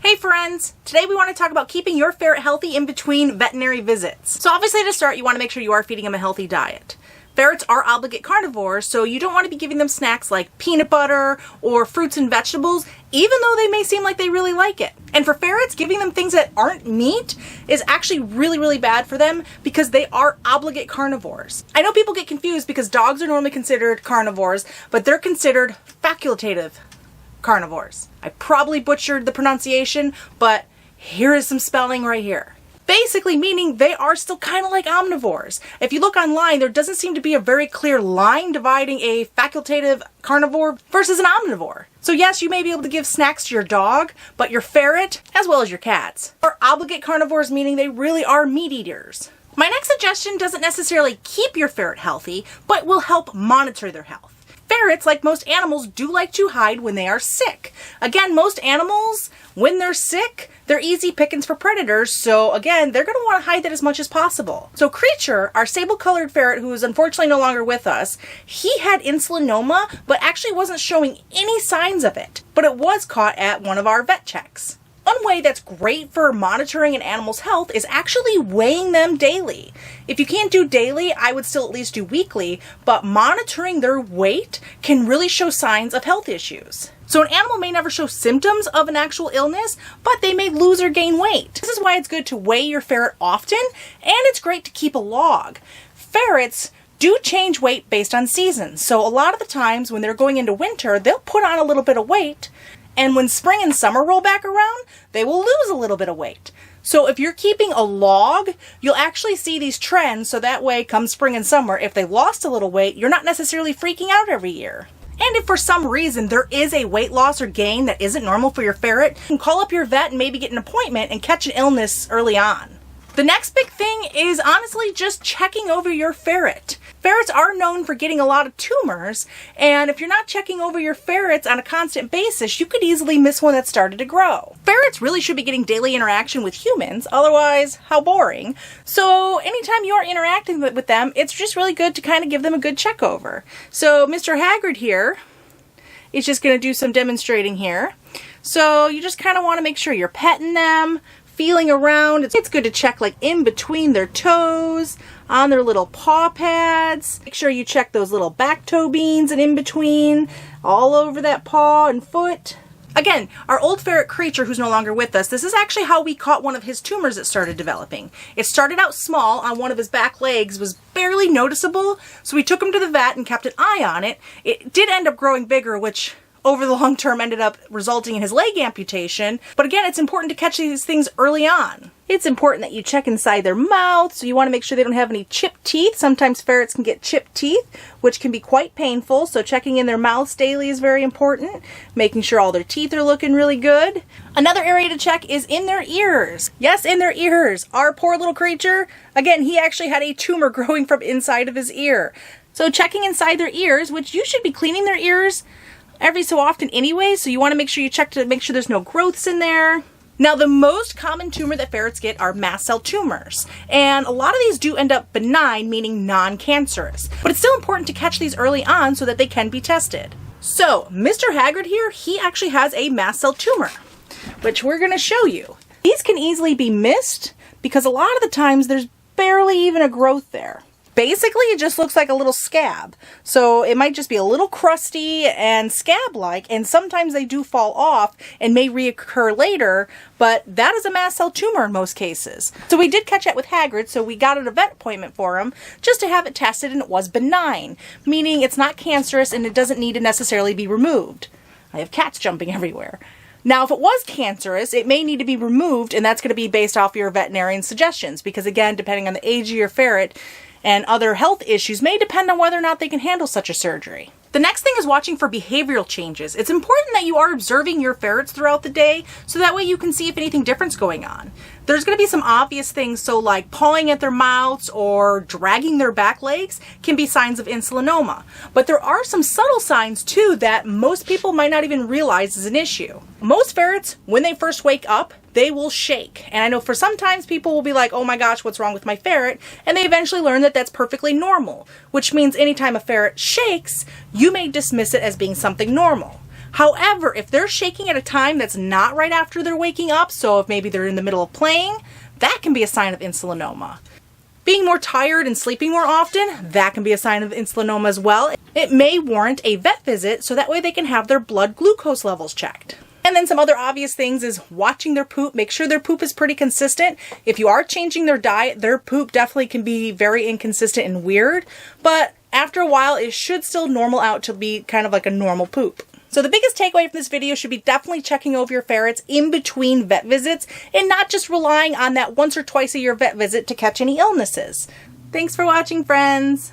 Hey friends! Today we want to talk about keeping your ferret healthy in between veterinary visits. So obviously to start, you want to make sure you are feeding them a healthy diet. Ferrets are obligate carnivores, so you don't want to be giving them snacks like peanut butter or fruits and vegetables, even though they may seem like they really like it. And for ferrets, giving them things that aren't meat is actually really bad for them because they are obligate carnivores. I know people get confused because dogs are normally considered carnivores, but they're considered facultative carnivores. I probably butchered the pronunciation, but here is some spelling right here. Basically meaning they are still kind of like omnivores. If you look online, there doesn't seem to be a very clear line dividing a facultative carnivore versus an omnivore. So yes, you may be able to give snacks to your dog, but your ferret, as well as your cats, are obligate carnivores, meaning they really are meat eaters. My next suggestion doesn't necessarily keep your ferret healthy, but will help monitor their health. Ferrets, like most animals, do like to hide when they are sick. Again, most animals, when they're sick, they're easy pickings for predators, so again, they're going to want to hide that as much as possible. So Creature, our sable-colored ferret who is unfortunately no longer with us, he had insulinoma, but actually wasn't showing any signs of it. But it was caught at one of our vet checks. One way that's great for monitoring an animal's health is actually weighing them daily. If you can't do daily, I would still at least do weekly, but monitoring their weight can really show signs of health issues. So an animal may never show symptoms of an actual illness, but they may lose or gain weight. This is why it's good to weigh your ferret often, and it's great to keep a log. Ferrets do change weight based on seasons, so a lot of the times when they're going into winter, they'll put on a little bit of weight. And when spring and summer roll back around, they will lose a little bit of weight. So if you're keeping a log, you'll actually see these trends, so that way come spring and summer, if they lost a little weight, you're not necessarily freaking out every year. And if for some reason there is a weight loss or gain that isn't normal for your ferret, you can call up your vet and maybe get an appointment and catch an illness early on. The next big thing is honestly just checking over your ferret. Ferrets are known for getting a lot of tumors, and if you're not checking over your ferrets on a constant basis, you could easily miss one that started to grow. Ferrets really should be getting daily interaction with humans, otherwise, how boring. So anytime you are interacting with them, it's just really good to kind of give them a good check over. So Mr. Haggard here is just going to do some demonstrating here. So you just kind of want to make sure you're petting them, feeling around. It's good to check like in between their toes, on their little paw pads. Make sure you check those little back toe beans and in between, all over that paw and foot. Again, our old ferret Creature, who's no longer with us, this is actually how we caught one of his tumors that started developing. It started out small on one of his back legs, was barely noticeable, so we took him to the vet and kept an eye on it. It did end up growing bigger, which over the long term ended up resulting in his leg amputation. But again, it's important to catch these things early on. It's important that you check inside their mouth, so you want to make sure they don't have any chipped teeth. Sometimes ferrets can get chipped teeth, which can be quite painful, so checking in their mouths daily is very important. Making sure all their teeth are looking really good. Another area to check is in their ears. Yes, in their ears. Our poor little Creature, again, he actually had a tumor growing from inside of his ear. So checking inside their ears, which you should be cleaning their ears every so often anyway, so you want to make sure you check to make sure there's no growths in there. Now, the most common tumor that ferrets get are mast cell tumors, and a lot of these do end up benign, meaning non-cancerous, but it's still important to catch these early on so that they can be tested. So Mr. Haggard here, he actually has a mast cell tumor, which we're going to show you. These can easily be missed because a lot of the times there's barely even a growth there. Basically, it just looks like a little scab. So it might just be a little crusty and scab-like, and sometimes they do fall off and may reoccur later, but that is a mast cell tumor in most cases. So we did catch that with Haggard, so we got a vet appointment for him just to have it tested, and it was benign, meaning it's not cancerous and it doesn't need to necessarily be removed. I have cats jumping everywhere. Now, if it was cancerous, it may need to be removed, and that's going to be based off your veterinarian's suggestions, because again, depending on the age of your ferret, and other health issues may depend on whether or not they can handle such a surgery. The next thing is watching for behavioral changes. It's important that you are observing your ferrets throughout the day, so that way you can see if anything different's going on. There's going to be some obvious things, so like pawing at their mouths or dragging their back legs can be signs of insulinoma. But there are some subtle signs too that most people might not even realize is an issue. Most ferrets, when they first wake up, they will shake. And I know for sometimes people will be like, oh my gosh, what's wrong with my ferret? And they eventually learn that that's perfectly normal, which means anytime a ferret shakes, you may dismiss it as being something normal. However, if they're shaking at a time that's not right after they're waking up, so if maybe they're in the middle of playing, that can be a sign of insulinoma. Being more tired and sleeping more often, that can be a sign of insulinoma as well. It may warrant a vet visit so that way they can have their blood glucose levels checked. And then some other obvious things is watching their poop. Make sure their poop is pretty consistent. If you are changing their diet, their poop definitely can be very inconsistent and weird, but after a while it should still normal out to be kind of like a normal poop. So the biggest takeaway from this video should be definitely checking over your ferrets in between vet visits and not just relying on that once or twice a year vet visit to catch any illnesses. Thanks for watching, friends.